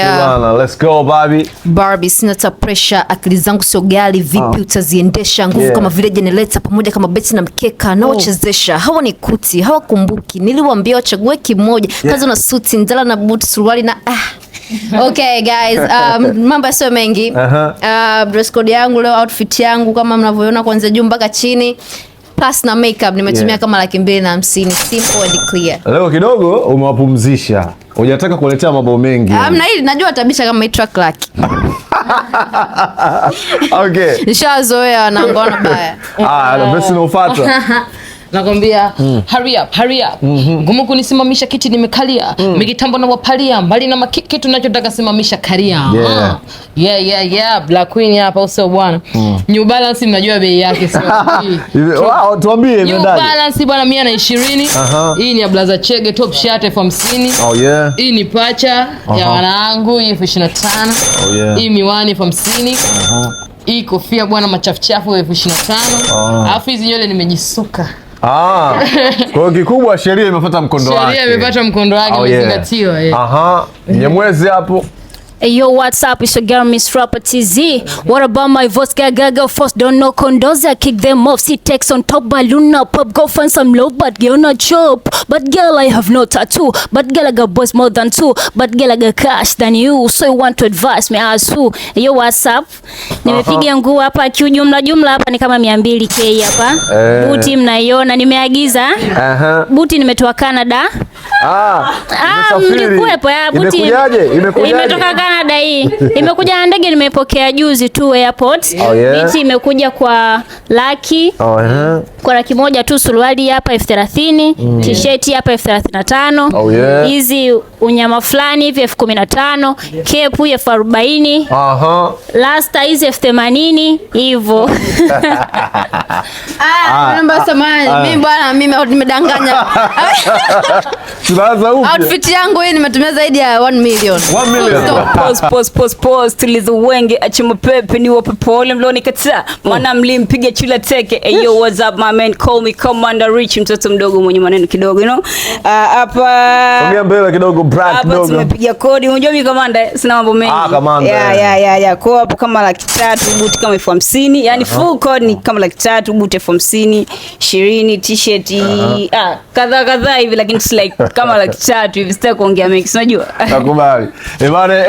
Yeah. Let's go Barbie, sina ta pressure, akili zangu sio gali, vipi utaziendesha, nguvu kama vile generator pamoja kama beti na mkeka na wachezesha. Hawa ni kuti, hawa kumbuki, niliwaambia wachague kimoja, kazi na suti, ndala na boot, suruali na Okay guys, mambo yasio mengi. Dress code yangu leo, outfit yangu kama mnavyoona kuanzia juu mpaka chini. Plus na makeup nimetumia kama 250, simple and clear. Leo kidogo umewapumzisha. Hujataka kuletea mambo mengi. Na hili najua tabisha kama hii track laki. Okay. Nishazoea na ngono baya. Na basi unafuata. Nakwambia hurry up. Ngumu kunisimamisha kiti nimekalia. Mikitambo na wapalia mbali na makiki tunachotaka simamisha karia. Yeah. Black Queen hapa uso bwana. New Balance mnajua bei yake sio. Wow, tuambie imedaje. New Balance bwana 120. Hii ni ya blazer chege top shirt 50. Oh yeah. Hii ni pacha ya wanangu hii 25. Hii miwani 50. Hii kofia bwana machafuchafu 25. Alafu hizi nywele nimejisuka. Kwa hiyo kikubwa sheria imefuata mkondo wake. Sheria imepata mkondo wake, imezingatiwa. Nyamwezi hapo. Hey yo, what's up? It's your girl Miss Rapper TZ. What about my voice? Gaga first don't know condos. I kick them off. See text on top balloon up. Pop go find some love, but girl not chop. But girl I have no tattoo. But girl I got boys more than 2. But girl I got cash than you. So you want to advise me as who? Hey yo, what's up? Nimepiga nguo hapa jumla hapa ni kama 200k hapa. Buti mnaiona nimeagiza. Buti nimetoa Canada. Mlikuwepo ya buti. Imetoka Canada hii. Imekuja na ndege nimepokea juzi tu airport. Buti imekuja kwa laki. Kwa laki moja tu, suruali hapa 30,000, t-shirt hapa 35,000. Hizi unyama fulani hivi 15,000, kepu 40,000. Lasta hizi 80,000 hivyo. Namba samani. Mimi bwana nimedanganya. Tunaanza upya. Outfit yangu hii nimetumia zaidi ya 1 million. 1 million. Pause tulizo wenge achimo pepe ni wape pole mloni kata. Maana mlimpiga chula teke. Hey yo, what's up my man, call me Commander Rich, mtoto mdogo mwenye maneno kidogo, you know. Hapa ongea mbele kidogo, brand kidogo. Hapa tumepiga kodi, unajua mimi Commander sina mambo mengi. Commander. Yeah. Kwa hapo kama 300,000, boot kama 50,000, yani full code ni kama 300,000, boot 50,000, 20 t-shirt kadha hivi, lakini it's like kama 300,000 hivi, sitaki kuongea mengi, unajua. Nakubali. Bwana